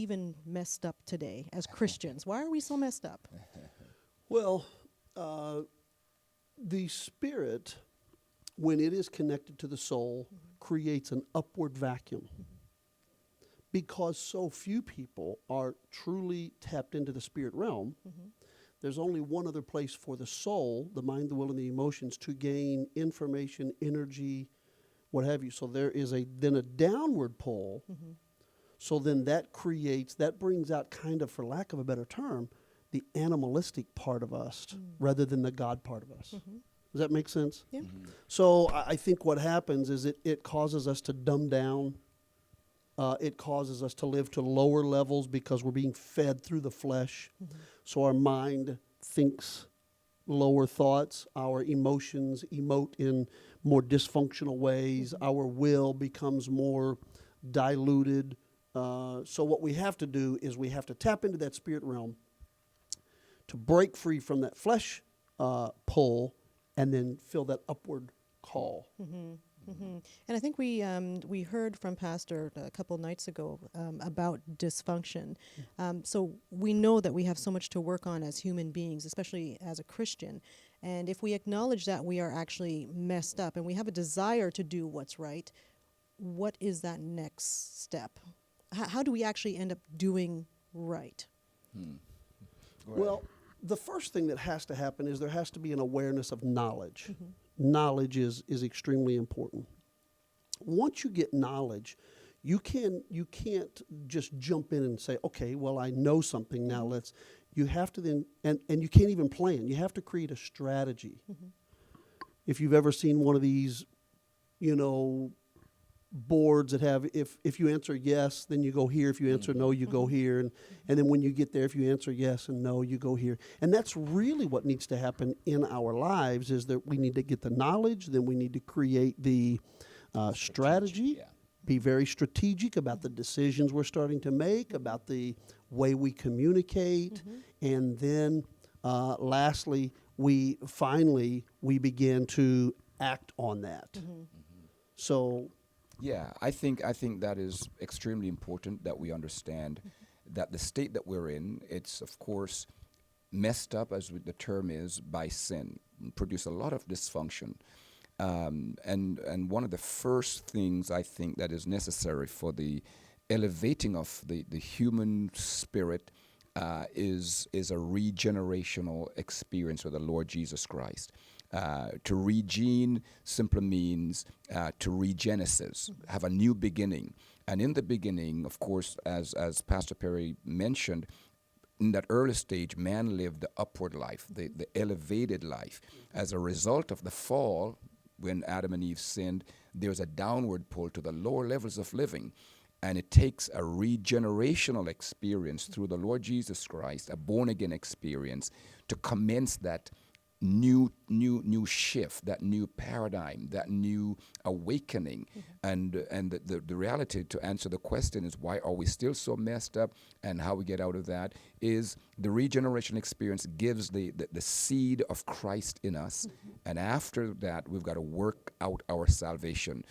even messed up today as Christians? Why are we so messed up? Well, the spirit, when it is connected to the soul, creates an upward vacuum. Because so few people are truly tapped into the spirit realm, there's only one other place for the soul, the mind, the will, and the emotions to gain information, energy, what have you. So there is then a downward pull. So then that brings out kind of, for lack of a better term, the animalistic part of us rather than the God part of us. Does that make sense? Yeah. So I think what happens is it causes us to dumb down. It causes us to live to lower levels because we're being fed through the flesh. So our mind thinks lower thoughts. Our emotions emote in more dysfunctional ways. Our will becomes more diluted. So what we have to do is we have to tap into that spirit realm to break free from that flesh pull and then feel that upward call. And I think we heard from Pastor a couple nights ago about dysfunction. So we know that we have so much to work on as human beings, especially as a Christian. And if we acknowledge that we are actually messed up and we have a desire to do what's right, what is that next step? How do we actually end up doing right? Well, the first thing that has to happen is there has to be an awareness of knowledge. Knowledge is extremely important. Once you get knowledge, you can't just jump in and say, okay, well, I know something now. You have to then, and you can't even plan. You have to create a strategy. If you've ever seen one of these, boards that have, if you answer yes, then you go here. If you answer no, you go here. And then when you get there, if you answer yes and no, you go here. And that's really what needs to happen in our lives, is that we need to get the knowledge, then we need to create the strategy, be very strategic about the decisions we're starting to make, about the way we communicate, and then lastly, we begin to act on that. So yeah, I think that is extremely important that we understand that the state that we're in, it's of course messed up, as the term is, by sin, produce a lot of dysfunction. And one of the first things I think that is necessary for the elevating of the human spirit is a regenerational experience with the Lord Jesus Christ. To regene simply means to regenesis, have a new beginning. And in the beginning, of course, as Pastor Perry mentioned, in that early stage, man lived the upward life, the elevated life. As a result of the fall, when Adam and Eve sinned, there's a downward pull to the lower levels of living. And it takes a regenerational experience through the Lord Jesus Christ, a born-again experience, to commence that new shift, that new paradigm, that new awakening. And the reality, to answer the question, is why are we still so messed up, and how we get out of that is the regeneration experience gives the seed of Christ in us. And after that, we've got to work out our salvation.